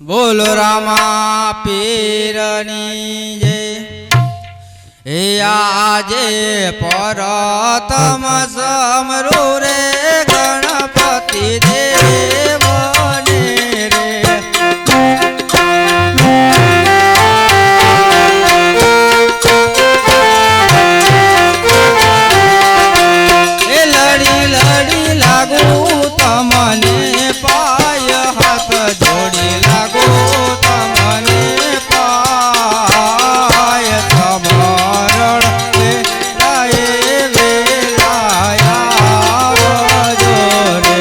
બોલો રામા પીરની જય। હે આજે પરતમ સમરુ રે ગણપતિ દેવને રે। એ લડી લડી લાગુ તમને પાય હાથ જોડી લાગો તમને પાય સમરણ વેલાએ વેલાયા આવજો રે।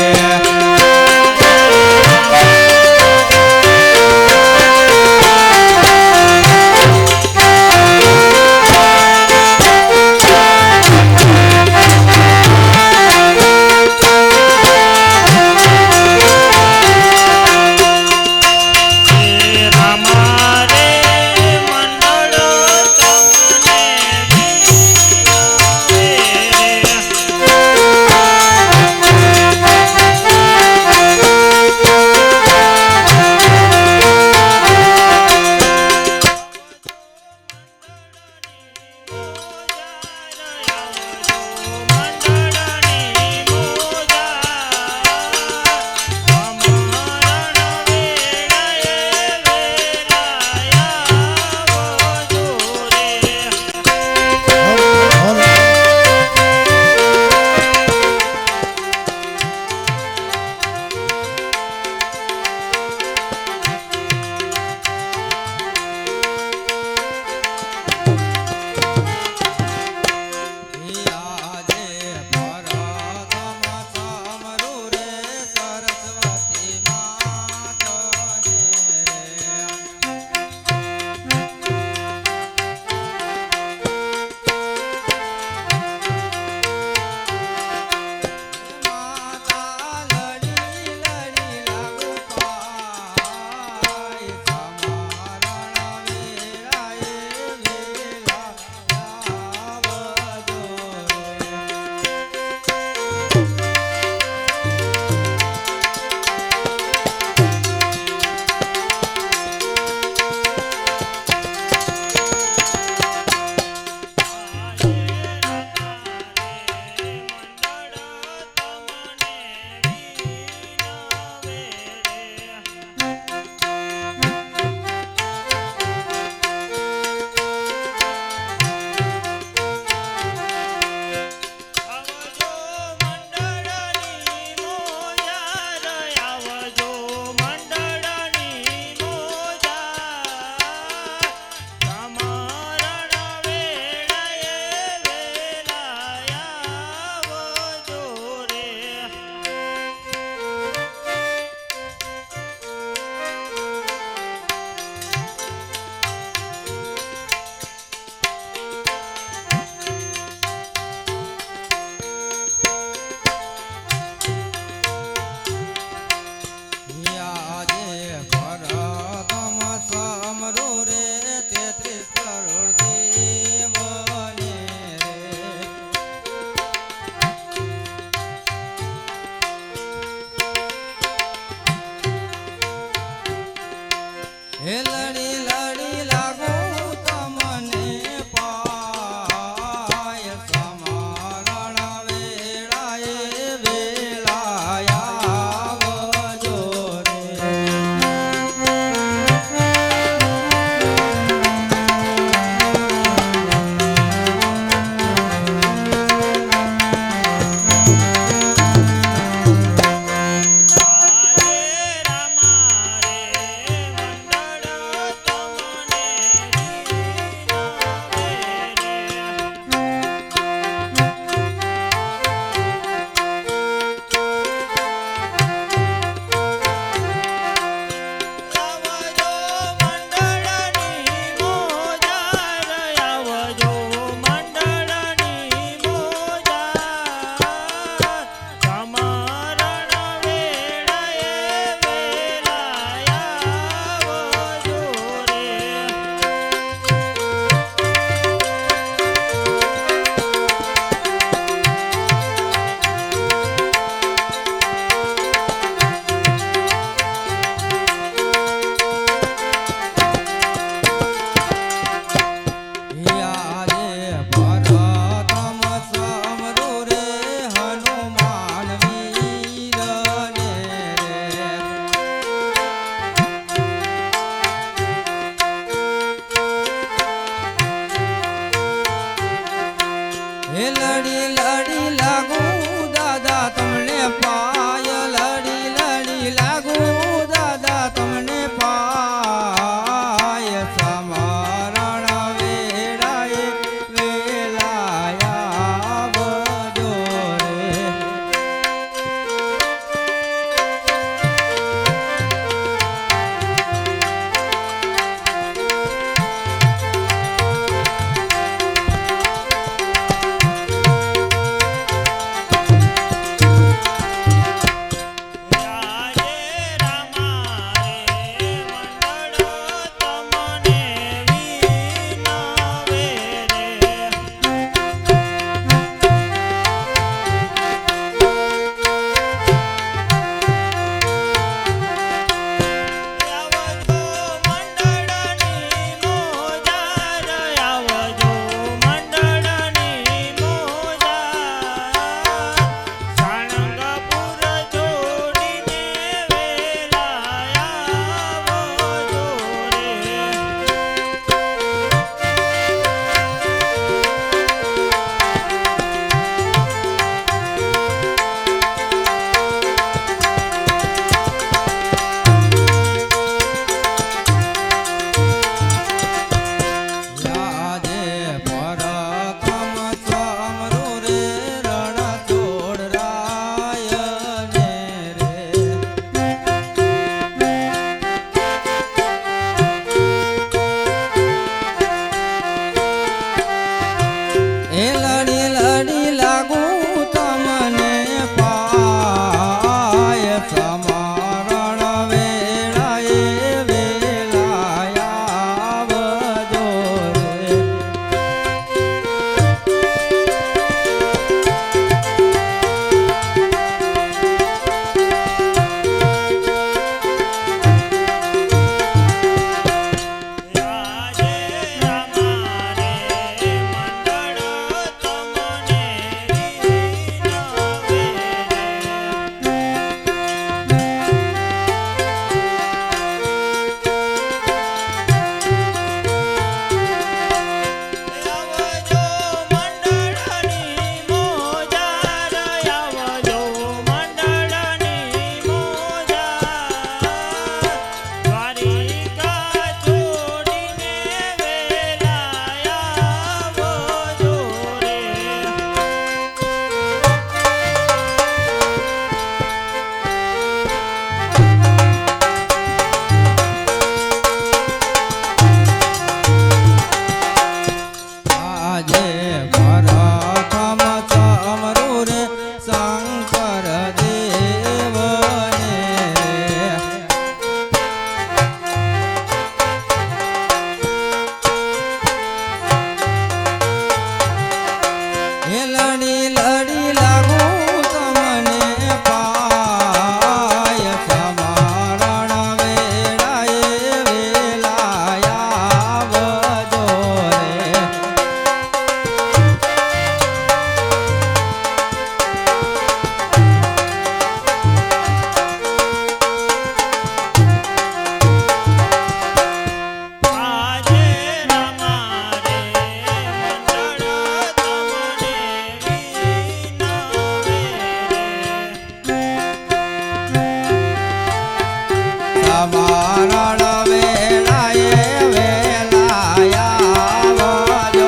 તમારણ વેળાએ વેલાયા આવજો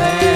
રે.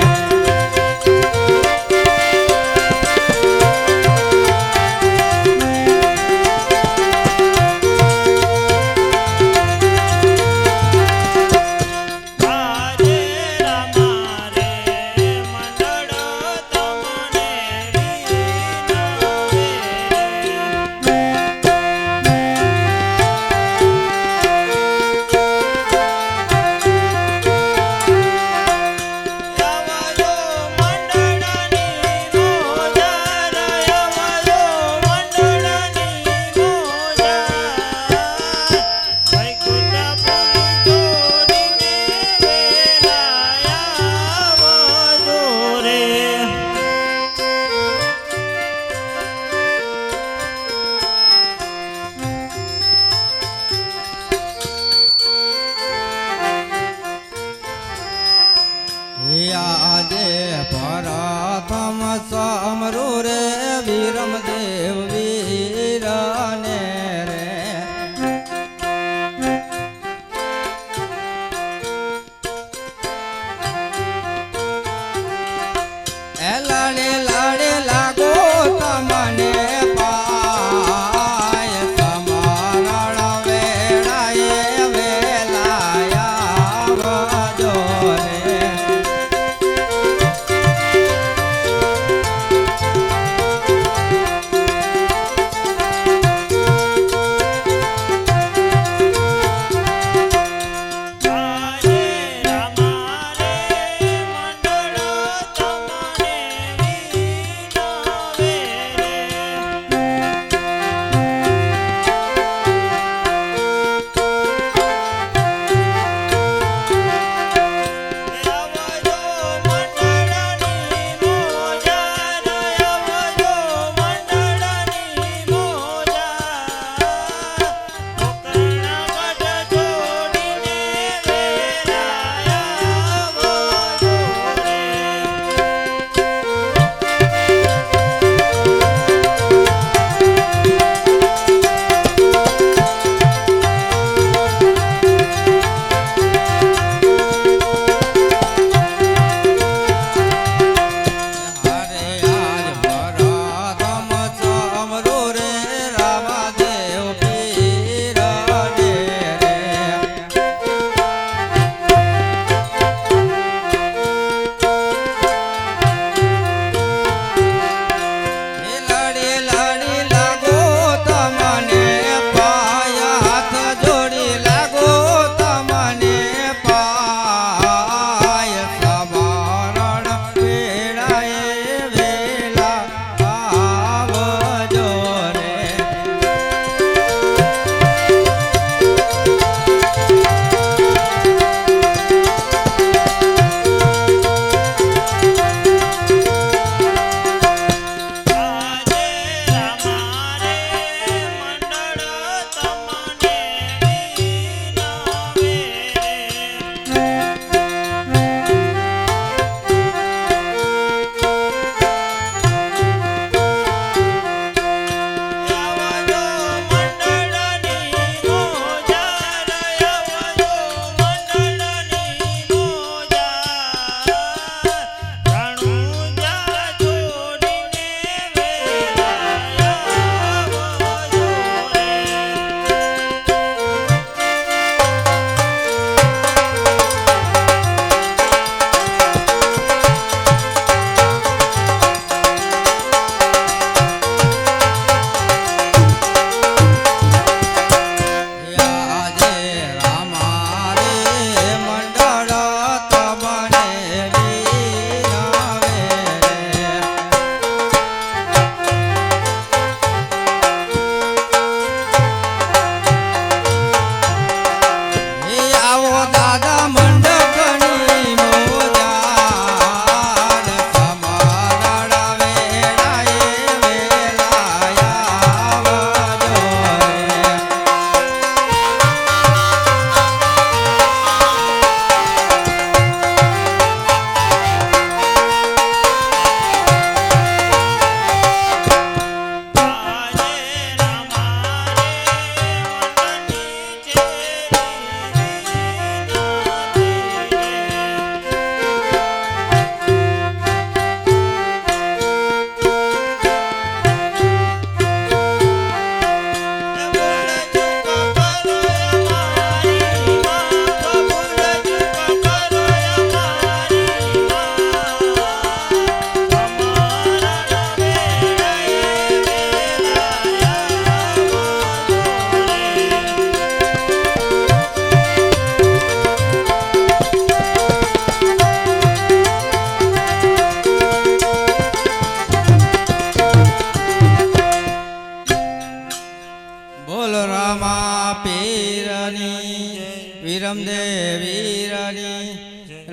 રમા પીરની વિરમદેવ વીરની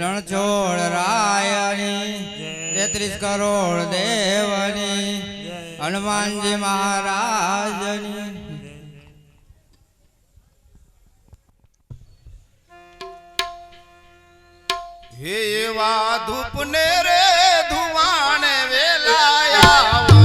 રણછોડ રાયની 33 કરોડ દેવની હનુમાનજી મહારાજની હે એવા ધૂપને રે ધુમાને વેલાયા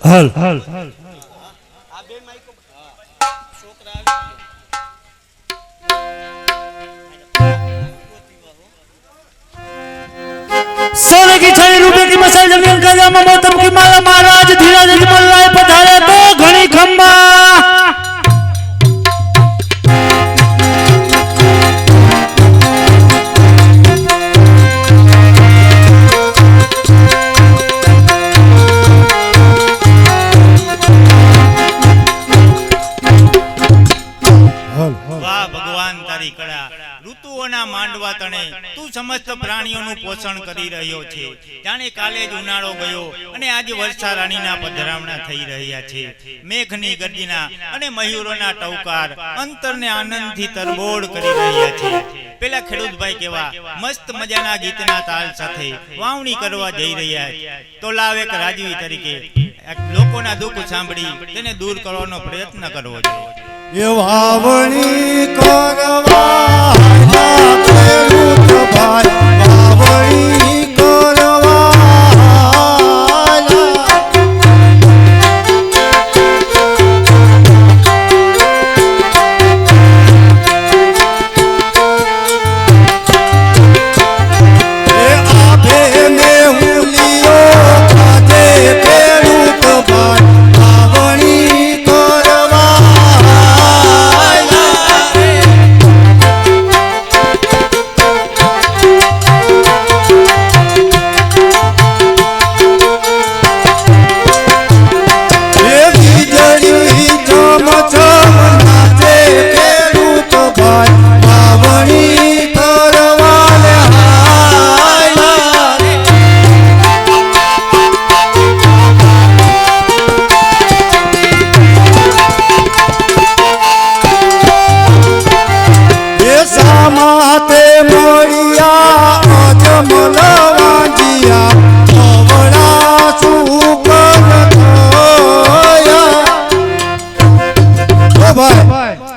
હાલ सोने की छड़ी रुपए की मसल जमीन का जामा मोहतम की माला महाराज धीरज अजमल राय पधारे तो घड़ी खंबा વાહ ભગવાન તારી કળા ઋતુઓના માંડવા તણે તું સમસ્ત પ્રાણીઓનું પોષણ કરી રહ્યો છે. જાણે કાલે જ ઉનાળો ગયો અને આજે વર્ષા રાણીના પધરામણા થઈ રહ્યા છે. મેઘની ગર્જના અને મયુરોના ટવકાર અંતરને આનંદથી તરબોળ કરી રહ્યા છે. પેલા ખેડૂતભાઈ કેવા મસ્ત મજાના ગીતના તાલ સાથે વાવણી કરવા જઈ રહ્યા છે. તો લાવ એક રાજવી તરીકે લોકોના દુઃખ સાંભળી તેને દૂર કરવાનો પ્રયત્ન કરવો જોઈએ. એ વાવણી કરવા ખેડૂત ભાઈ વાવણી કરવા એ આભે મેહુલિયો ખાધે ખેડૂત ભાઈ વાવણી કરવા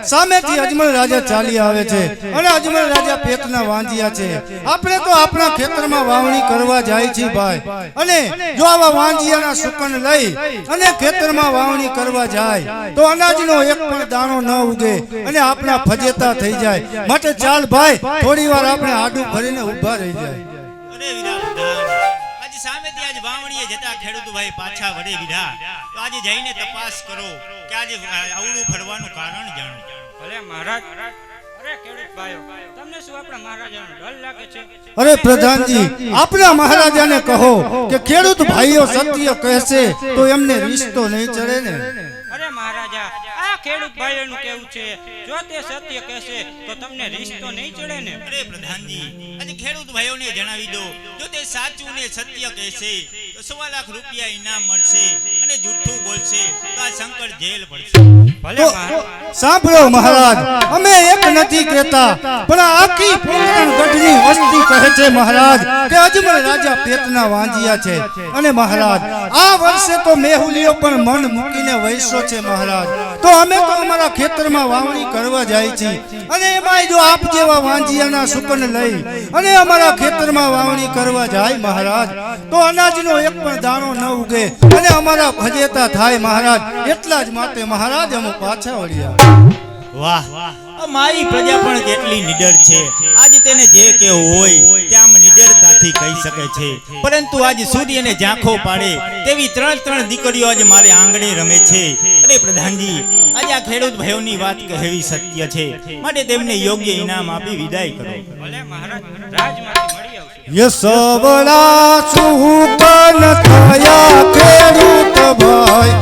સામેથી અજમલ રાજા ચાલી આવે છે અને અજમલ રાજા પેટના વાંજિયા છે. આપણે તો આપણા ખેતરમાં વાવણી કરવા જાય છે ભાઈ, અને જો આવા વાંજિયાના સુકન લઈ અને ખેતરમાં વાવણી કરવા જાય તો અનાજનો એક પણ દાણો ન ઉગે અને આપણા ફજેતા થઈ જાય. માટે ચાલ ભાઈ, થોડી વાર આપણે આડું ભરીને ઊભા રહી જાય. અરે વિરા પ્રધાન, આજે સામેથી આજ વાવણીએ જતા ખેડૂત ભાઈ પાછા વડે વિરા, તો આજે જઈને તપાસ કરો કે આજે આવડું ફરવાનું કારણ જાણો. ભલે મહારાજ. અરે ખેડૂત ભાઈઓ, તમને શું આપણા મહારાજાનો ડર લાગે છે? અરે પ્રધાનજી, આપણા મહારાજાને કહો કે ખેડૂત ભાઈઓ સત્ય કહેશે તો એમને રિશ્તો નહીં ચડે ને. અરે મહારાજા, આ ખેડૂત ભાઈઓનું કેવું છે, જો તે સત્ય કહેશે તો તમને રિશ્તો નહીં ચડે ને. અરે પ્રધાનજી, આજે ખેડૂત ભાઈઓને જણાવી દો, જો તે સાચું ને સત્ય કહેશે તો 1.25 લાખ રૂપિયા ઇનામ મળશે, અને જૂઠું બોલશે તો આ શંકર જેલ પડશે. ભલે સાંભળો મહારાજ, અમે એક નથી કહેતા, પણ આખી પોકરણ ગઢની વસ્તી કહે છે મહારાજ કે અજમલ રાજા પેટના વાંજિયા છે. અને મહારાજ, આ વર્ષે તો મેહુલિયો પણ મન મૂકીને વૈસો છે મહારાજ. તો અમે તો અમારા ખેતરમાં વાવણી કરવા જાય છીએ, અને એમાંય જો આપ જેવા વાંજિયાના સુકન લઈ અને અમારા ખેતરમાં વાવણી કરવા જાય મહારાજ, તો અનાજનો એક પણ દાણો ન ઉગે અને અમારા ફજેતા થાય મહારાજ. એટલા જ માટે મહારાજ અમે પાછા વળ્યા. વાહ, મારી પ્રજા પણ કેટલી નિડર છે. આજે તેને જે કેવું હોય તે આમ નિડરતાથી કહી શકે છે. પરંતુ આજે સૂર્યને ઝાંખો પાડે તેવી 3 દીકરીઓ આજે મારે આંગણે રમે છે. અરે પ્રધાનજી, આજે આ ખેડૂત ભાઈઓની વાત કહેવી સત્ય છે, માટે તેમને યોગ્ય ઇનામ આપી વિદાય કરો. ભલે મહારાજ, રાજમાંથી મળી આવશે. યે સવડા સુકન થયા ખેડૂત ભાઈ,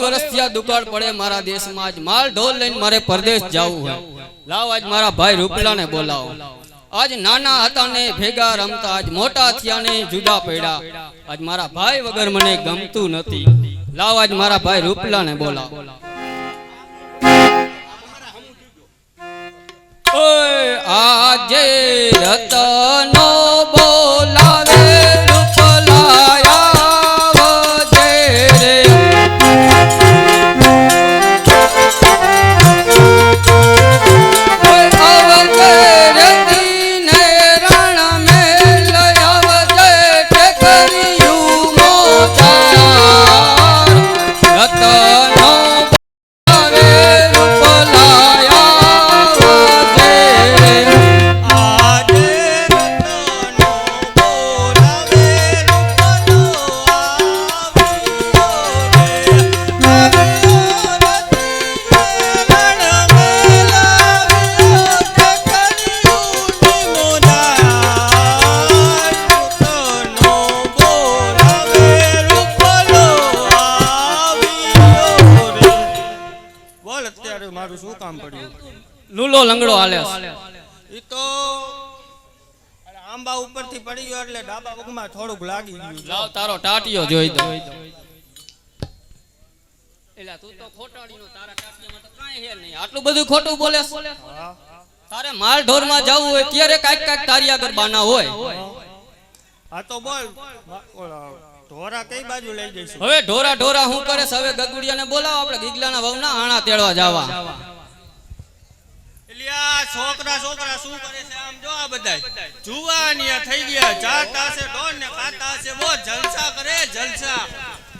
વર્ષથી આ દુકાળ પડે મારા દેશમાં આજ માલ ઢોલ લઈને મારે પરદેશ જવું હોય લાવ આજ મારા ભાઈ રૂપલાને બોલાવો આજ નાના હતા ને ભેગા રમતા આજ મોટા થયા ને જુદા પડ્યા આજ મારા ભાઈ વગર મને ગમતું નથી લાવ આજ મારા ભાઈ રૂપલાને બોલાવો ઓય આજે રતનો બોલાવે રૂપલાયા વજે રે મારું શું કામ પડ્યું? લૂલો લંગડો હાલે ઈ તો આંબા ઉપરથી પડી ગયો એટલે ડાબા પગમાં થોડુંક લાગી ગયું. લાવ તારો ટાટિયો જોઈ દો એલા તું તો ખોટાડીનો તારા ટાટિયામાં તો કાંઈ હે નહીં આટલું બધું ખોટું બોલે તારે માલ ઢોરમાં જવું હોય ત્યારે કાંઈક કાંઈક તારી આગળ બાના હોય હા તો બોલ ઢોરા કઈ બાજુ લઈ જઈશું? હવે ઢોરા ઢોરા હું કરે છે? હવે ગગુડિયાને બોલાવો આપણે ગીગલાના વહુના આણા તેડવા જાવા. એલિયા છોકરા છોકરા શું કરે છે આમ જો આ બધાય જુવાનિયા થઈ ગયા જાતા છે ઢોર ને ખાતા છે બહુ જલસા કરે જલસા.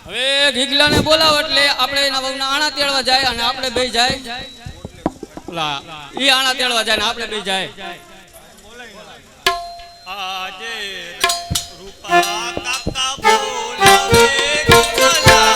હવે ગીગલાને બોલાવો એટલે આપણે એના વહુના આણા તેડવા જાય અને આપણે બે જાય ઓલા ઈ આણા તેડવા જાય ને આપણે બે જાય. આજે રૂપા કાકા બોલાવે ગગલા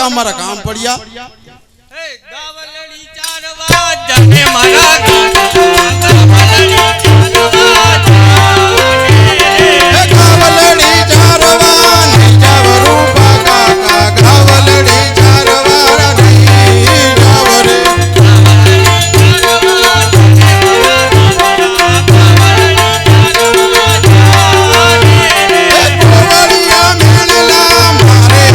અમારા કામ પડ્યા હે ગાવલડી ચારવા જાને મારા ગાવલડી ચારવા નહીં જાવ રૂપા કાકા ગાવલડી ચારવા નહીં જાવ રે ગોવળિયા મેણલા મારે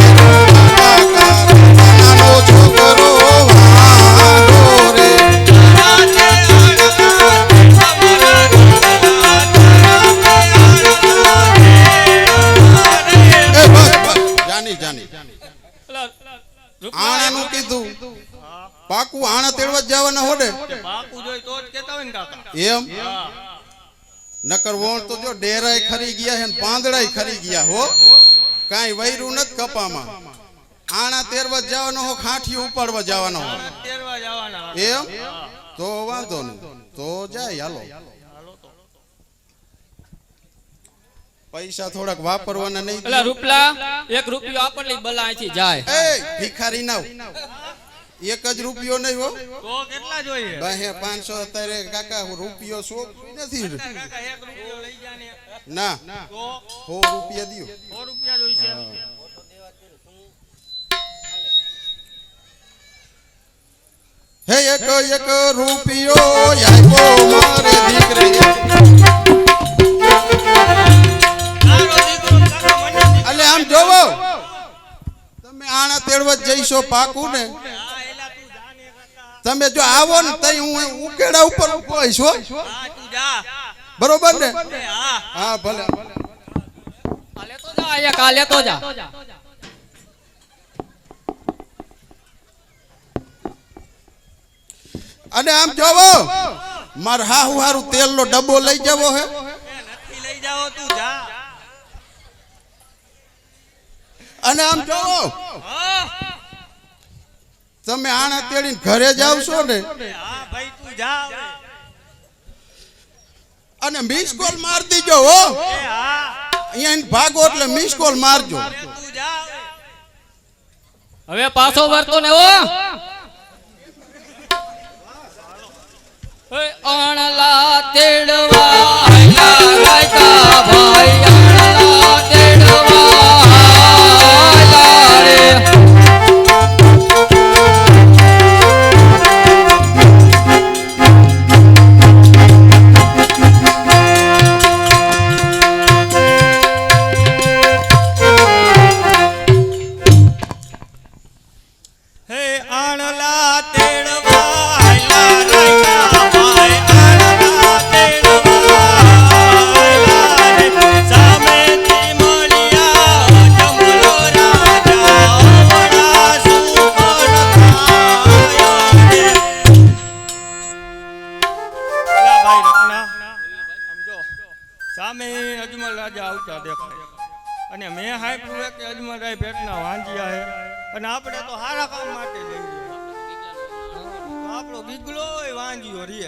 છોકરો વાંધો રે જાની જાની આણાનું કીધું પાકું આણા તેડવા જવાના હોડે બાપુ જોઈ તો જ કેતા હોય ને કાકા. એમ નકર વોણ તો જો ડેરાય ખરી ગયા હે ને પાંદડાય ખરી ગયા હો કાઈ વૈરું નથી કપામાં આણા તેરવા જવાનો હો ખાઠી ઉપાડવા જવાનો હો તેરવા જવાના એમ તો વાંધો નહીં તો જાય હાલો પૈસા થોડાક વાપરવાના નહીં એલા રૂપલા 1 રૂપિયો આપણ લઈ બલા અહીંથી જાય એ ભિખારી નાવ 1 જ રૂપિયો નહીં હો તો કેટલા જોઈએ? 500 અત્યારે કાકા રૂપિયો સો નથી કાકા 1 રૂપિયો લઈ જાને ના તો 100 રૂપિયા દિયો 100 રૂપિયા જોઈશે. હે એક રૂપિયો આપ્યો મારે દીકરે તારો દીકરો કાકા મને એટલે આમ જોવો તમે આણા તેડવા જઈશો પાકું ને હા એલા તું જાને કાકા. તમે જો આવો ને તઈ હું ઉકેડા ઉપર ઉભો હઈશ હો હા તું જા બરોબર ને એ હા હા ભલે કાલે તો જા અહીંયા કાલે તો જા અને આમ જોવો માર હાહુ હારું તેલનો ડબ્બો લઈ જવો હે એ નથી લઈ જાઓ તું જા અને આમ જોવો હા તમે આણા તેડીને ઘરે જાવ છો ને એ હા ભાઈ તું જા હવે. અને મિસ કોલ માર દીજો હો એ હા અહીંયા ભાગો એટલે મિસ કોલ મારજો એ તું જા હવે. હવે પાછો વળતો ને ઓ અણલા તેડવા આયલા રાયકા ભાઈ અણલા તેડવા આયલા રે હે આણલા તેડવા આયલા રાયકા ભાઈ આણલા તેડવા આયલા રે. સામેથી મળ્યા જમલો રાજા અવળા સુપર ખાયો રે. અલા ભાઈ રત્ના સમજો સામે અજમલ રાજા આવતા દેખાય અને મેં હાંભળ્યું કે અજમલ રાય પેટના વાંજિયા હે અને આપણે તો સારા કામ માટે લઈ ગયા તો આપણો ગીગલો વાંજ્યો રે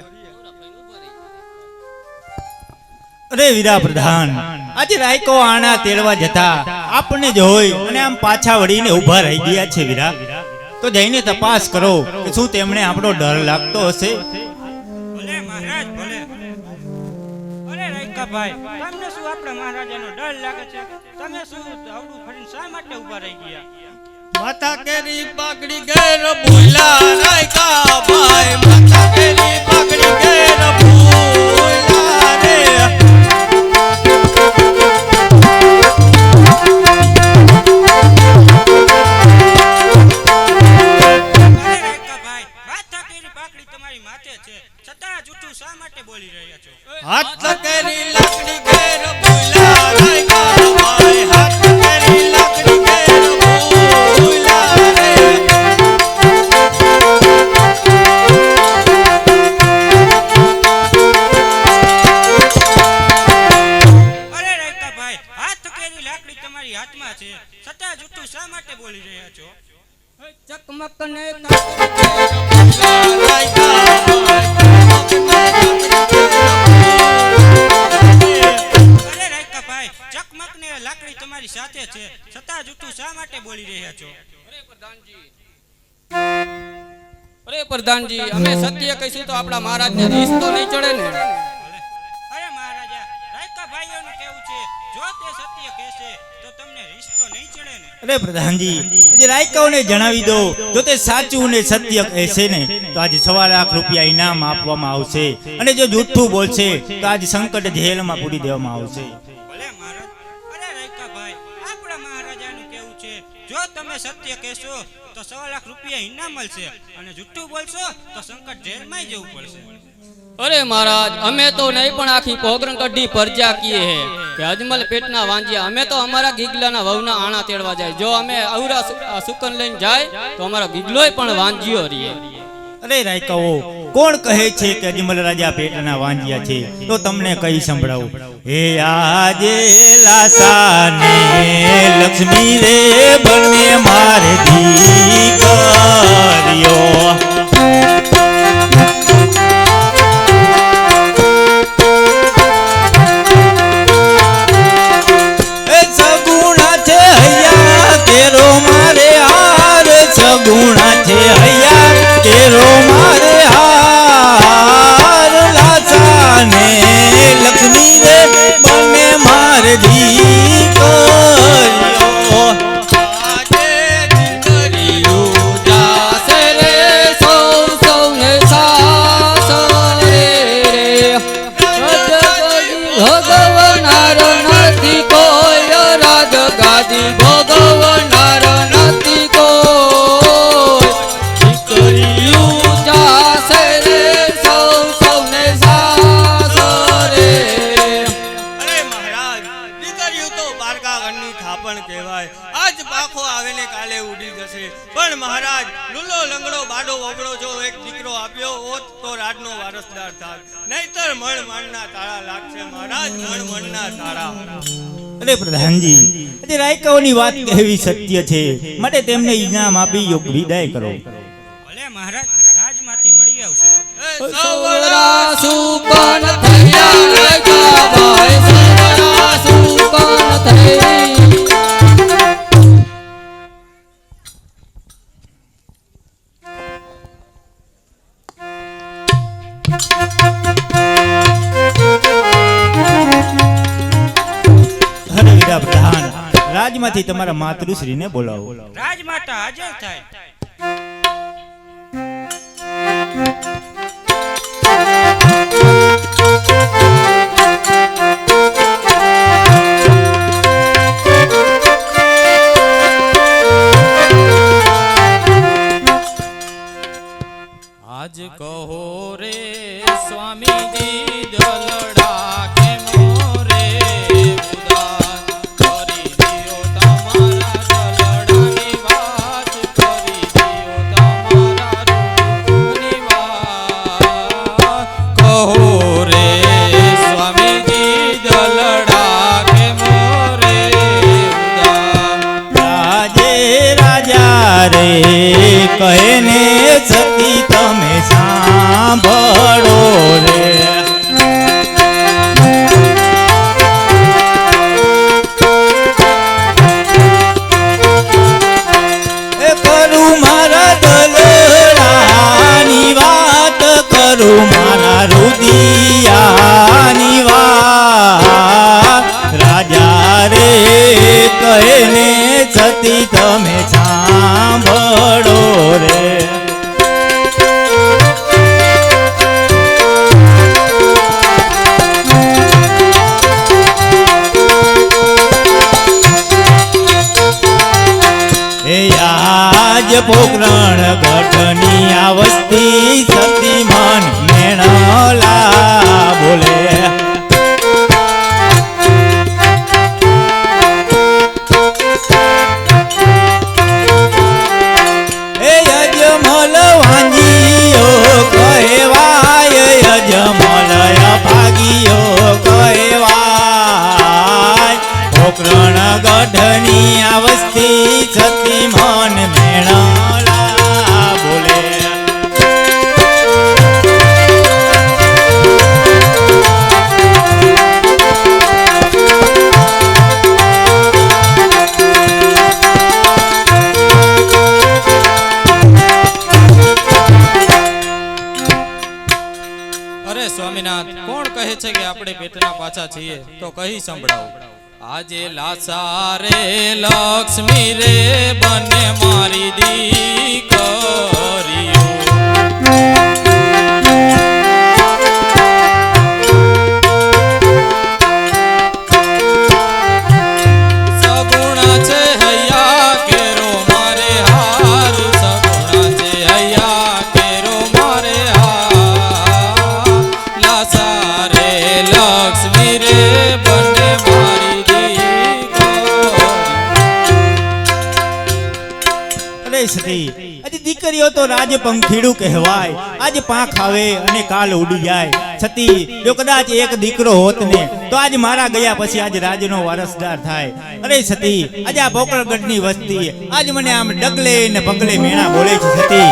અરે વીરા પ્રધાન આજે રાયકો આણા તેડવા જતા આપણને જોઈ અને આમ પાછા વળીને ઊભા રહી ગયા છે વીરા તો જઈને તપાસ કરો કે શું તેમને આપણો ડર લાગતો હશે. ભલે મહારાજ ભલે. અરે રાયકાભાઈ તમને શું આપણા મહારાજાનો ડર લાગે છે? તમે શું આવડું ફરીને શા માટે ઊભા રહી ગયા? માતા કેરી પાકડી ઘેર બોલા રાયકા ભાઈ માતા કેરી પાકડી ઘેર બોલા રે અરે રાયકાભાઈ માથા કેરી પાકડી તમારી માથે છે છતાં જૂઠું શા માટે બોલી રહ્યા છો? હાથ કેરી લાકડી ઘેર બોલા રાયકા ભાઈ હાથ કેરી લાકડી ઘેર બોલા રે અરે રાયકાભાઈ હાથ કેરી લાકડી તમારી હાથમાં છે છતાં જૂઠું શા માટે બોલી રહ્યા છો? ચકમક ને અરે રાયકાભાઈ ચકમક ને લાકડી તમારી સાથે છે છતાં જૂઠું શા માટે બોલી રહ્યા છો? અરે પ્રધાનજી અમે સત્ય કહીશું તો આપણા મહારાજને રીસ તો નહીં ચડે ને અરે મહારાજા રાયકાભાઈઓનું કહેવું છે જો તે સત્ય કહેશે તો તમને રિશ્તો નહીં ચડે ને? અરે પ્રધાનજી આજે રાયકાઓને જણાવી દો જો તે સાચું ને સત્ય કહેશે ને તો આજે 1.25 લાખ રૂપિયા ઇનામ આપવામાં આવશે અને જો જૂઠું બોલશે તો આજે સંકટ જેલમાં પૂરી દેવામાં આવશે. ભલે મહારાજ. અરે રાયકાભાઈ આપણા મહારાજાનું કહેવું છે જો તમે સત્ય કહેશો તો 1.25 લાખ રૂપિયા ઇનામ મળશે અને જૂઠું બોલશો તો સંકટ જેલમાં જવું પડશે. અરે મહારાજ અમે તો નહીં પણ આખી પોગરણ કઢી પરજા કીએ હે કે અજમલ પેટના વાંજિયા અમે તો અમારા ગીગલાના વહુના આણા તેડવા જાય જો અમે અવરા સુકન લઈને જાય તો અમારો ગીગલોય પણ વાંજિયો રીએ. અરે રાયકાઓ કોણ કહે છે કે અજમલ રાજા પેટના વાંજિયા છે તો તમને કઈ સંભળાવું. હે આજે લાસાને લક્ષ્મી રે બને મારે દીકરીઓ સગુણા છે હૈયા કેરો મારે હાર સગુણા છે હૈયા કેરો મારે હાર લાસાને લક્ષ્મી રે બને મારે દીકરીઓ આજે દીકરી પણ મહારાજ લુલો લંગડો બાડો વગડો જો એક દીકરો આપ્યો હોત તો રાજનો વારસદાર થાત, નહીતર મણ મણના તાળા લાગશે મહારાજ, મણ મણના તાળા. અરે પ્રધાનજી, આજે રાયકાઓની વાત કહેવી સત્ય છે, માટે તેમને ઇનામ આપી યોગ વિદાય કરો. ભલે મહારાજ, રાજમાંથી મળી આવશે. એ સવરા સુપન થયા ગાવાય, સવરા સુપન થઈ. હરે વીરા પ્રધાન, રાજમાંથી તમારા માતૃશ્રીને બોલાવો. રાજમાતા હાજર થાય. આજ કહો રે સ્વામીજી જલડા કે મોરે ઉદાન કરી દિયો તમારા જલડાની વાત, કરી દિયો તમારા રૂપની વાત. કહો રે સ્વામીજી જલડા કે મોરે ઉદાન. રાજે રાજા રે કહે ને સતી તમે સાંભળો રે. એ કરું મારા દલડાની વાત, કરું મારા રુદિયાની વાત. રાજા રે કહે ને સતી તમે સાંભળો રે. એ આજ પોકરણ ગઢની આ વસ્તી સતી મન મેણલા બોલે. એ યજમલ વાંજીઓ કહેવાય, યજમલ ભાગીઓ કહેવાય. પોકરણ ગઢની આ વસ્તી સતી મન મેણલા બોલે. અરે સ્વામીનાથ, કોણ કહે છે કે આપણે પેટના પાછા છીએ? તો કહી સંભળાવો. આજે લાસા રે લક્ષ્મી રે બને મારી દીકરીઓ. સગુણા છે હૈયા કેરો મારે હાર, સગુણા છે હૈયા કેરો મારે હાર. લાસા રે લક્ષ્મી રે બને મારી દીકરીઓ. અરે સતી, આજે દીકરીઓ તો રાજ પંખીડું કહેવાય. આજે પાંખ આવે અને કાલ ઉડી જાય. છતી જો કદાચ એક દીકરો હોત ને તો આજ મારા ગયા પછી આજ રાજનો વારસદાર થાય. અરે સતી, આજે આ પોકરણગઢની વસ્તી આજ મને આમ ડગલે ને પગલે મેણા બોલે છે. સતી,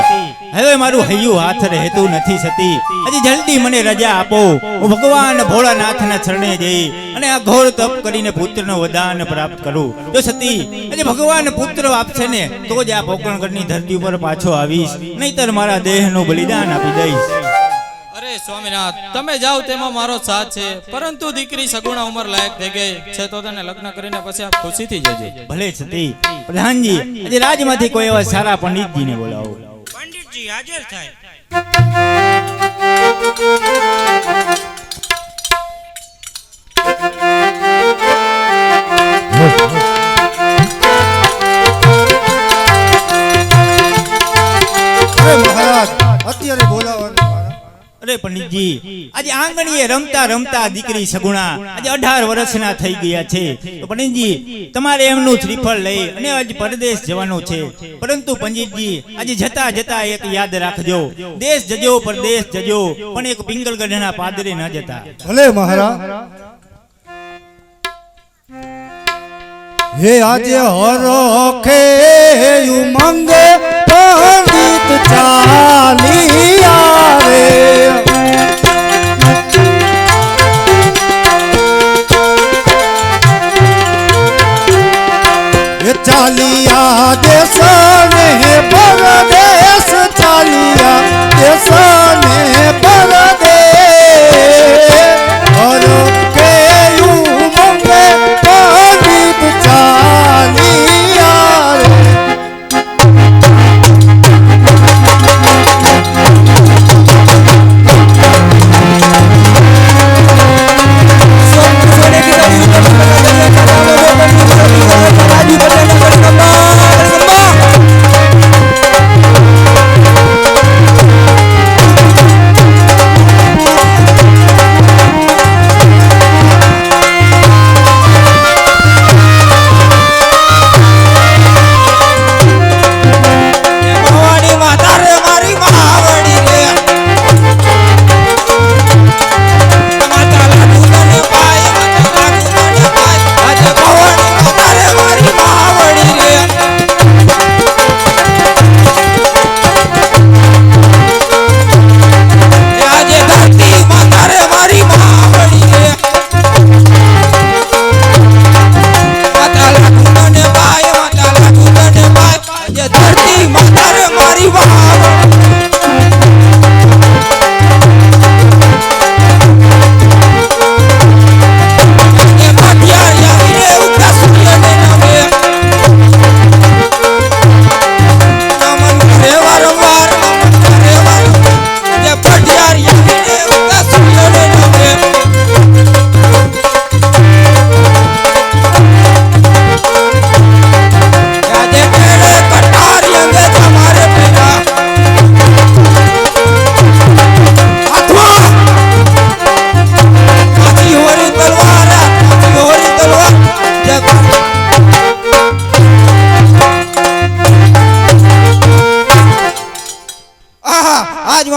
હવે મારું હૈયું હાથ રહેતું નથી. સતી, આજે જલ્દી મને રજા આપો, હું ભગવાન ભોળાનાથના ચરણે જઈ અને આ ઘોર તપ કરીને પુત્રનો વરદાન પ્રાપ્ત કરું. જો સતી, આજે ભગવાન પુત્ર આપશે ને તો જ આ પોકરણગઢની ધરતી ઉપર પાછો આવીશ, નહીતર મારા દેહનું બલિદાન આપી દઈશ. અરે સ્વામીનાથ, તમે જાઓ તેમાં મારો સાથ છે, પરંતુ દીકરી સગુણા ઉંમર લાયક થઈ ગઈ છે તો તેને લગ્ન કરીને પછી આપ ખુશીથી જજો. ભલે સતી. પ્રધાનજી, આજે રાજમાંથી કોઈ એવા સારા પંડિતજીને બોલાવો. પંડિતજી હાજર થાય. અરે મહારાજ, અત્યારે બોલાવો. અરે પંડિતજી, આજે આંગણીએ રમતા રમતા દીકરી સગુણા આજે 18 વર્ષના થઈ ગયા છે. તો પંડિતજી, તમારે એમનું શ્રીફળ લઈ અને આજ પરદેશ જવાનું છે. પરંતુ પંડિતજી, આજે જતા જતા એક યાદ રાખજો, દેશ જજો પરદેશ જજો, પણ એક પિંગલગઢના પાદરે ન જતા. ભલે મહારાજ. હે આજે હરખે ઉમંગ પંડિત ચાલિયા રે. એ ચાલિયા દેશ ને પરદેશ, ચાલિયા દેશ ને પરદેશ, હરખે ઉમંગ પંડિત ચાલિયા રે.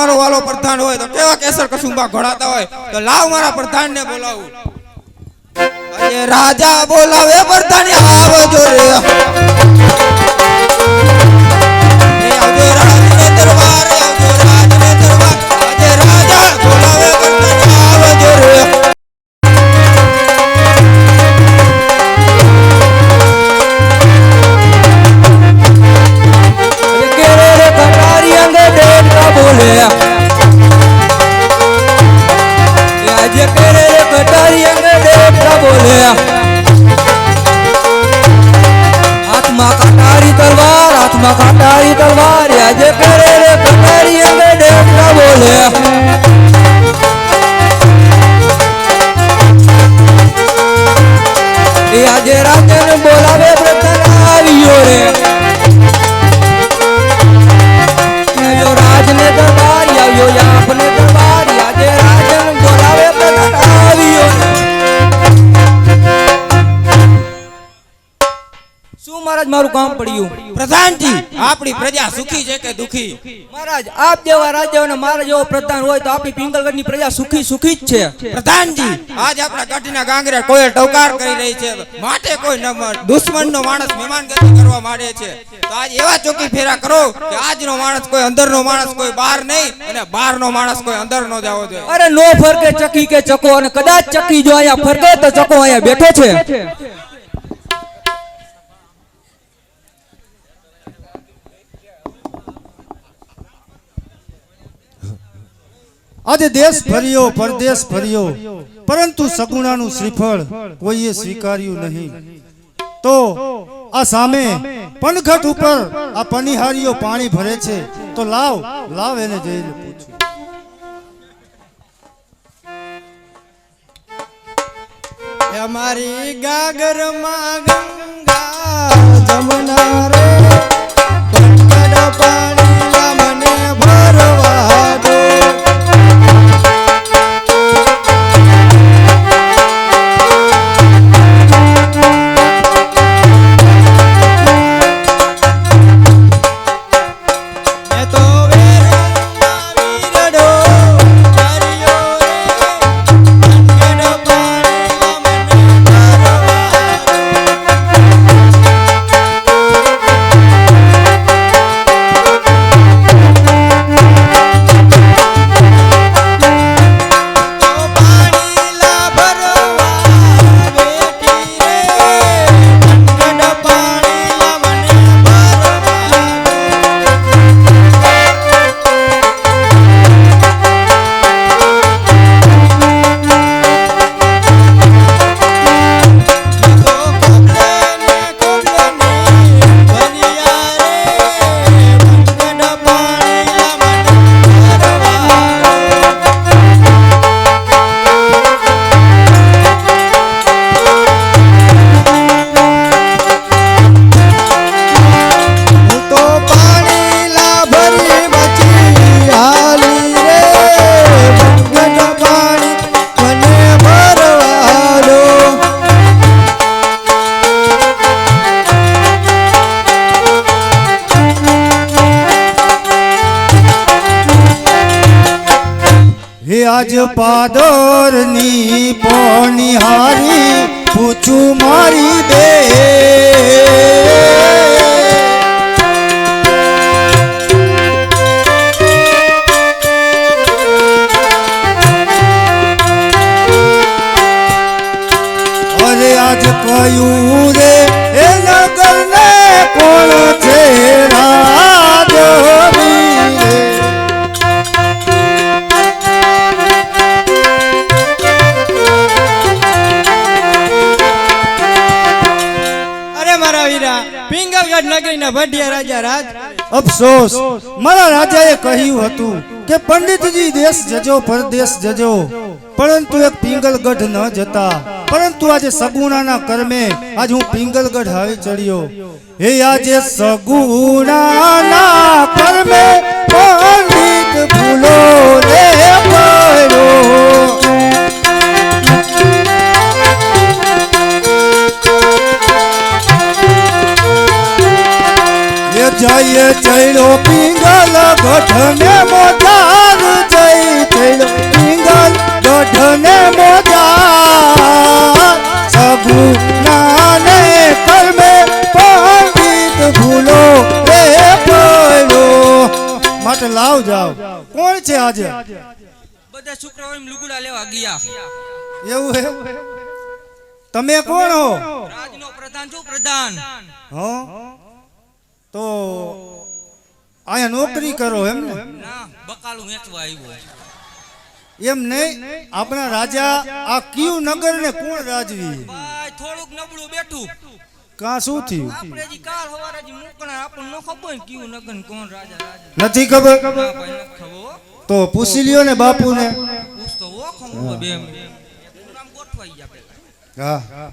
મારો વાલો પ્રધાન હોય તો કેવા કેસર કસુંબા ઘોડાતા હોય તો લાવ મારા પ્રધાન ને બોલાવું. અરે રાજા બોલાવે પ્રધાન આવજો રે. આવજો રાજને દરબાર, આવજો રાજને દરબાર, અરે રાજા બોલાવે પ્રધાન આવજો રે. હાથમાં કાટારી તલવાર, હાથમાં કાટારી તલવાર, આજે કરે રે કટારી અંગે દેવતા બોલે. એ આજે રાજન બોલાવે પ્રધાન આવ્યો રે. રાજને દરબાર આવ્યો, આપને દરબાર, આજે રાજન બોલાવે પ્રધાન આવ્યો. શું મહારાજ મારું કામ પડ્યું? પ્રધાનજી, આપણી પ્રજા સુખી છે કે દુખી? મહારાજ, આપ જેવા રાજા અને મારા જેવો પ્રધાન હોય તો આપણી પિંગલગઢની પ્રજા સુખી સુખી જ છે. પ્રધાનજી, આજ આપણા ગઢના ગાંગરે કોઈ ટવકાર કરી રહી છે, માટે કોઈ દુશ્મનનો માણસ મહેમાનગતિ કરવા માંડે છે. તો આજ એવા ચોકી ફેરા કરો કે આજનો માણસ કોઈ અંદરનો માણસ કોઈ બહાર નહીં, અને બહારનો માણસ કોઈ અંદર ન જાવો જોઈએ. અરે નો ફરકે ચકી કે ચકો, અને કદાચ ચકી જો અહીંયા ફરકે તો ચકો અહીંયા બેઠો છે. આજે દેશ ફર્યો, પરદેશ ફર્યો, પરંતુ સગુણાનું શ્રીફળ કોઈએ સ્વીકાર્યું નહીં. તો આ સામે પનઘટ ઉપર આ પનિહારીઓ પાણી ભરે છે, તો લાવ લાવ એને જઈને પૂછું. અમારી ગાગરમાં ગંગા જમના રે, પાણી મને ભરવા દો. આજ પાદરની પોનિહારી પૂછું મારી બે અરે આજ કયું રે એ નગર ને કોણ છે રાજવી રે અરે મારા વીરા પિંગલગઢ નગરીના ભટિયા રાજા રાજ અફસોસ મારા રાજાએ કહ્યું હતું કે પંડિતજી દેશ જજો પરદેશ જજો પરંતુ એક પિંગલગઢ ન જતા પરંતુ આજે સગુણાના કર્મે આજ હું પિંગલગઢ આવી ચડ્યો હે આજે સગુણાના કર્મે પંડિત ભૂલો રે પડ્યો એ જઈએ ચડ્યો પિંગલ ગઢને મોજાર જઈ ચડ્યો પિંગલ ગઢને મોજાર સગુણાને કર્મે પંડિત ભૂલો રે પડ્યો માટે લાવ જાવ કોણ છે આજે બધા છોકરાઓ લુગડા લેવા ગયા એવું હે તમે કોણ હો રાજનો પ્રધાન છું પ્રધાન હો તો આયા નોકરી કરો એમ ને ના બકાલું વેચવા આવ્યો એમ નહીં આપણા રાજા આ કયું નગર ને કોણ રાજવી ભાઈ થોડુંક નબળું બેઠું કા શું થયું આપણે જી કાલ હવારે જી મૂકણા આપણને ન ખબર કયું નગર ને કોણ રાજા રાજા નથી ખબર ના ભાઈ ન ખબર તો પૂછી લ્યો ને બાપુને પૂછતો હો ખબર બે નામ ગોઠવાઈ ગયા પેલા હા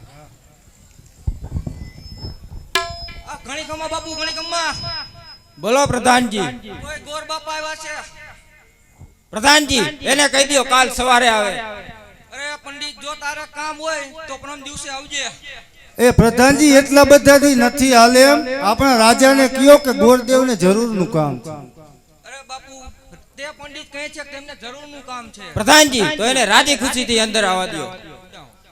આ ઘણી ખમા બાપુ ઘણી ખમા બોલો પ્રધાનજી કોઈ ગોર બાપા આવ્યા છે પ્રધાનજી એને કહી દો કાલ સવારે આવે અરે પંડિત જો તારે કામ હોય તો પરમ દિવસે આવજે એ પ્રધાનજી એટલા બધાથી નથી હાલે એમ આપણા રાજાને કયો કે ગોરદેવને જરૂરનું કામ છે અરે બાપુ તે પંડિત કહે છે કે તેમને જરૂરનું કામ છે પ્રધાનજી તો એને રાજી ખુશીથી અંદર આવવા દો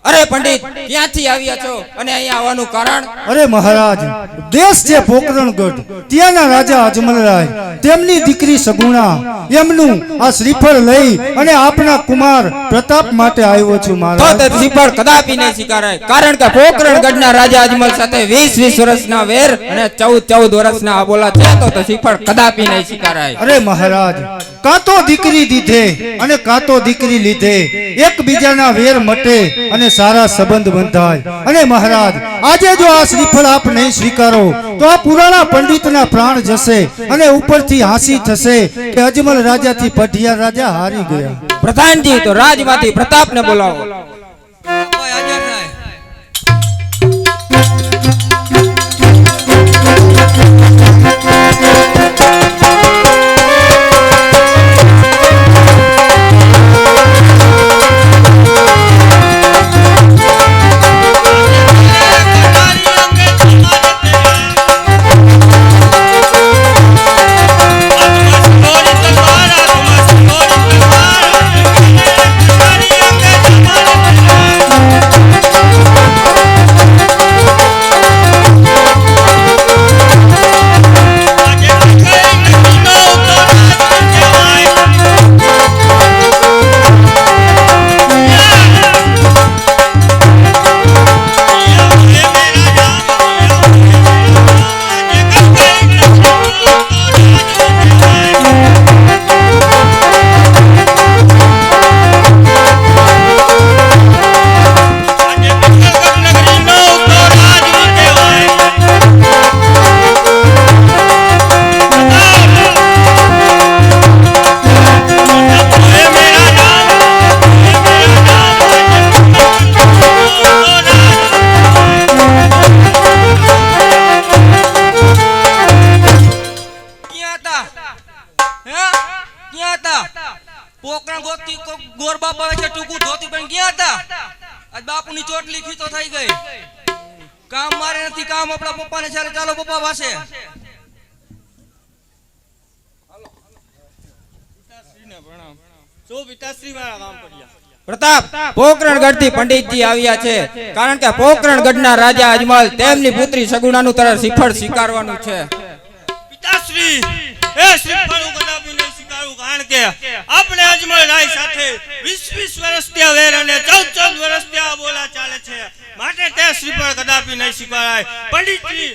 અરે પંડિત ક્યાંથી આવ્યા છો અને અહીંયા આવવાનું કારણ અરે મહારાજ દેશ છે પોકરણગઢ ત્યાંના રાજા અજમલરાય તેમની દીકરી સગુણા એમનું આ શ્રીફળ લઈ અને આપના કુમાર પ્રતાપ માટે આવ્યો છું તો મહારાજ તે શ્રીફળ કદાપી નહીં સ્વીકારાય કારણ કે પોકરણગઢના રાજા અજમલ સાથે 20 વર્ષના વેર અને 14 વર્ષના આબોલા છે તો તે શ્રીફળ કદાપી નહીં સ્વીકારાય અરે મહારાજ કાં તો દીકરી દીધે અને કાં તો દીકરી લીધે એકબીજાના વેર મટે અને સારા સંબંધ બંધાય અને મહારાજ આજે જો આ શ્રીફળ આપ નહીં સ્વીકારો તો આ પુરાણા પંડિતના પ્રાણ જશે અને ઉપરથી હાંસી થશે કે અજમલ રાજાથી પઢિયા રાજા હારી ગયા પ્રધાનજી તો રાજમાંથી પ્રતાપને બોલાવો પોકરણ ગોતી ગોર બાપ આવે છે ટૂંકું ધોતી પણ ગયા હતા આજ બાપુની ચોટલી ખીતો થઈ ગઈ કામ મારે નથી કામ આપણા પપ્પાને ચાલે ચાલો પપ્પા પાસે શું પિતાશ્રી મારા કામ પડ્યા? પ્રતાપ પોકરણગઢ થી પંડિતજી આવ્યા છે, કારણ કે પોકરણગઢના રાજા અજમલ તેમની પુત્રી સગુણાનું તરફ શ્રીફળ સ્વીકારવાનું છે. પિતાશ્રી એ શ્રીફળ હું કદાપી નહીં સ્વીકારું, કારણ કે આપણે અજમલ રાય સાથે 20 વર્ષ ત્યાં વેર અને 14 વર્ષ ત્યાં બોલા ચાલે છે, માટે તે શ્રીફળ કદાપી નહીં સ્વીકારાય. પંડિતજી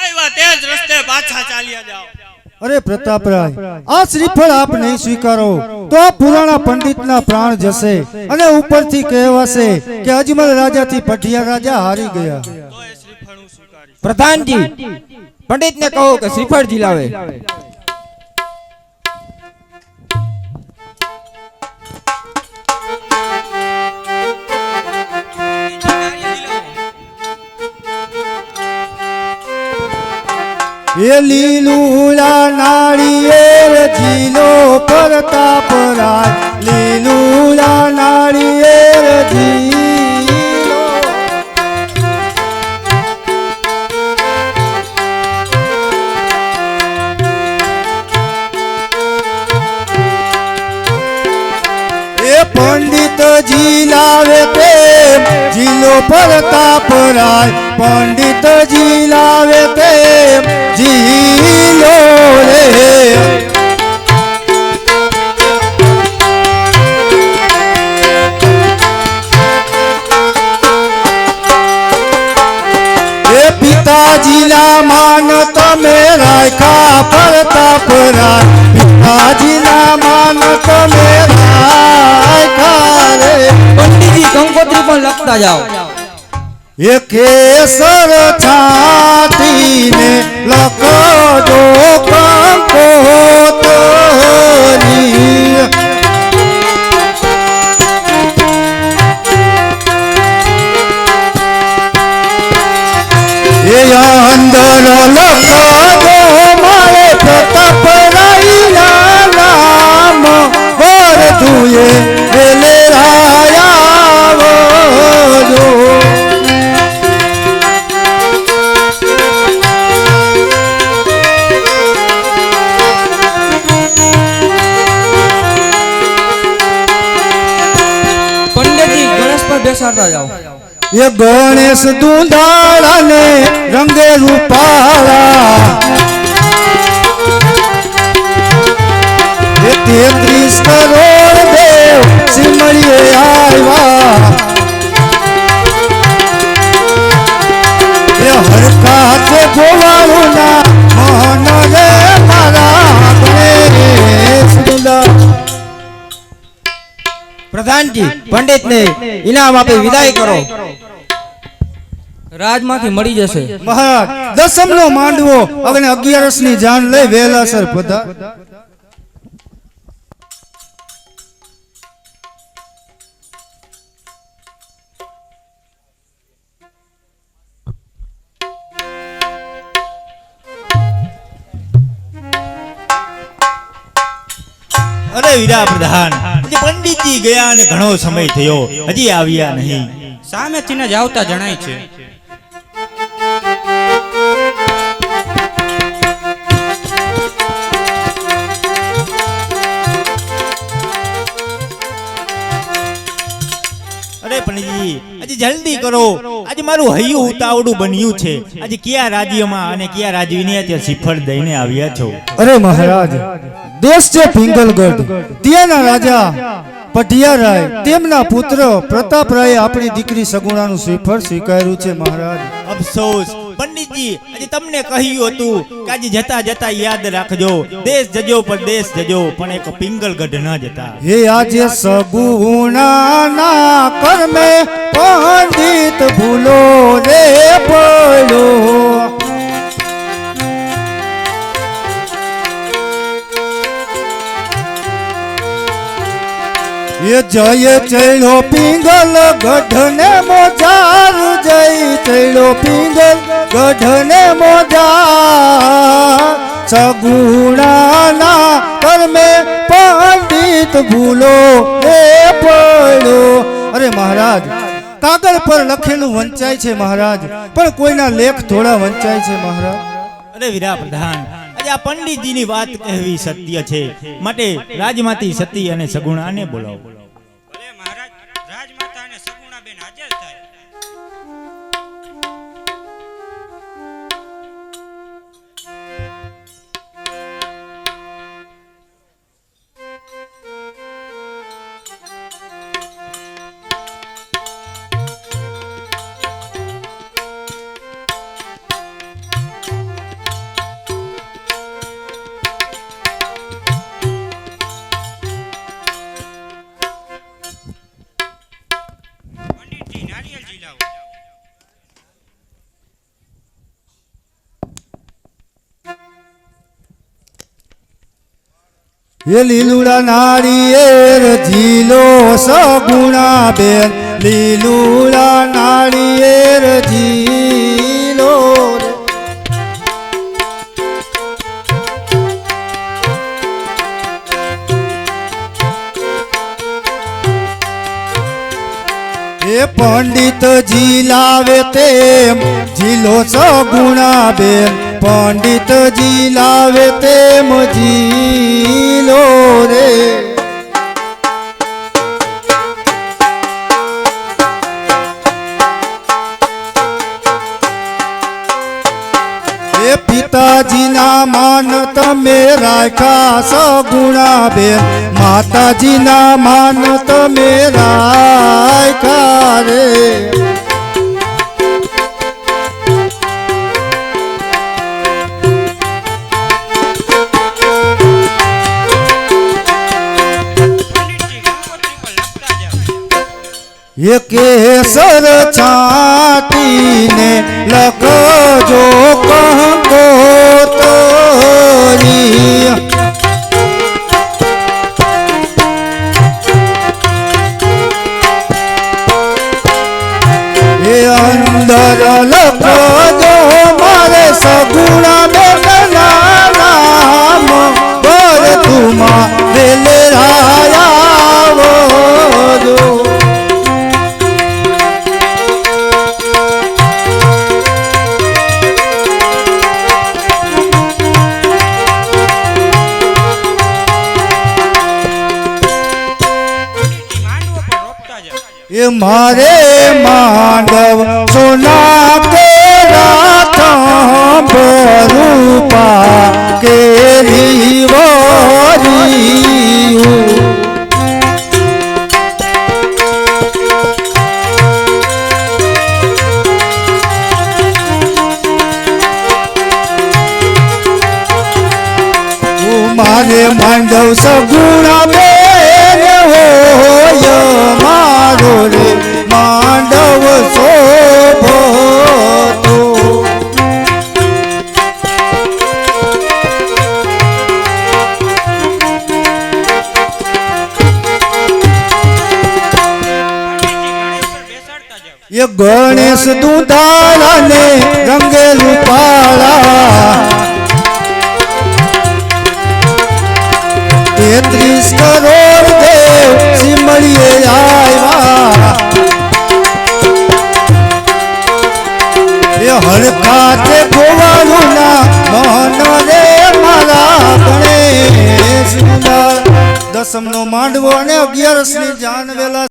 આવ્યા તે જ રસ્તે પાછા ચાલ્યા જાઓ. અરે પ્રતાપરાય, આ શ્રીફળ આપ નહીં સ્વીકારો તો આ પુરાણા પંડિતના પ્રાણ જશે અને ઉપરથી કહેવાશે કે અજમલ રાજાથી પઢિયા રાજા હારી ગયા. તો એ શ્રીફળ હું સ્વીકારીશ. પ્રધાનજી પંડિતને કહો કે શ્રીફળ ઝીલાવે. એ લીલુલા નાળિયેર ઝીલો પ્રતાપરાય, લીલુલા નાળિયેર ઝીલો. એ પંડિત ઝીલાવે પ્રેમ ઝીલો પ્રતાપરાય, પંડિત ઝીલાવે પ્રેમ ઝીલો રે. એ પિતાજીના માન તમે રાખ્યા પ્રતાપરાય, પિતાજીના માન તમે રાખ્યા રે. પંડિતજી કંકોત્રી પણ લખતા જાઓ. એ કેસર છાતીને લખજો કંકોત્રી. એ અંદર લખજો મારે પ્રતાપરાયના નામ, વરદુએ વેલે રાયાવજો. પંડિતજી ગણેશ પર બેસાડતા જાઓ. એ ગણેશ દુંધાળાને રંગે રૂપાળા, એ 33 કરોડ દેવ સિમળીએ આવ્યા. એ હરખા છે ગોવાળુના મોહન રે મારા ગણેશ દુંધા. પ્રધાનજી પંડિતને ઇનામ આપી વિદાય કરો. રાજમાંથી મળી જશે. મહારાજ દસમનો માંડવો અને 11ની જાન લઈ વેલાસર પધાર. અરે વીરા પ્રધાન, હજી પંડિતજી ગયા અને ઘણો સમય થયો, હજી આવ્યા નહીં. સામેથી જ આવતા જણાય છે. અરે પંડિતજી હજી જલ્દી કરો, આજે મારું હૈયું ઉતાવળું બન્યું છે. આજે કયા રાજ્યમાં અને કયા રાજવીને ત્યાં શ્રીફળ દઈને આવ્યા છો? અરે મહારાજ, દેશ છે પિંગલગઢ, ત્યાંના રાજા પઢિયારાય તેમના પુત્ર પ્રતાપરાયે આપણી દીકરી સગુણાનું શ્રીફળ સ્વીકાર્યું છે. મહારાજ અફસોસ પંડિતજી, આજે તમને કહ્યું હતું કે આજે જતા જતા યાદ રાખજો, દેશ જજો પરદેશ જજો, પણ એક પિંગલગઢ ન જતા. હે આજે સગુણાના કર્મે પંડિત ભૂલો રે પડ્યો. એ જય ચડ્યો પિંગલ ગઢને મોજાર, જય ચડ્યો પિંગલ ગઢને મોજાર. સગુણાના કર્મે પંડિત ભૂલો એ પડ્યો. અરે મહારાજ, કાગળ પર લખેલું વંચાય છે મહારાજ, પણ કોઈના લેખ થોડા વંચાય છે મહારાજ. અરે વીરા પ્રધાન, આજે આ પંડિતજીની વાત કહેવી સત્ય છે. માટે રાજમાતી સતી અને સગુણાને બોલાવો. ભલે મહારાજ, રાજમાતા અને સગુણાબેન હાજર થાય. પંડિતજી નારિયેળ લાવો. એ લીલુડા નાળિયેર ઝીલો સગુણા બેન, લીલુડા નાળિયેર ઝીલો રે. એ પંડિતજી લાવે તેમ ઝીલો સગુણા બેન, પંડિતજી લાવે તેમ ઝીલો રે. એ પિતાજીના માન તમે રાખ્યા સગુણા બેન, માતાજીના માન તમે રાખ્યા રે. પંડિતજી ગંગોત્રી પર લખતા જાઓ. એ કેસર છાટીને લખજો કંકોતરી, એ અંદર લખજો મારે સગુણા બેનના નામ, પર તુમા વેલે રાયા જો. પંડિતજી માંડવો પર રોપતા જાઓ. એ મારે માંડવ સોના કેરા થંભરૂપા કેરી વરિયું. મારે માંડવ સગુણા બેન હોય મારો રે માંડવ શોભો તો. પંડિતજી ગણેશ પર બેસાડતા જાઓ. એ ગણેશ દુધાળાને રંગેલું પાળા, 33 કરોડ દેવ સિમળીએ આવ્યા. એ હરખાતે ગોવાળું ના મન રે મારા ગણેશ. 10નો માંડવો અને 11ની જાન વેલા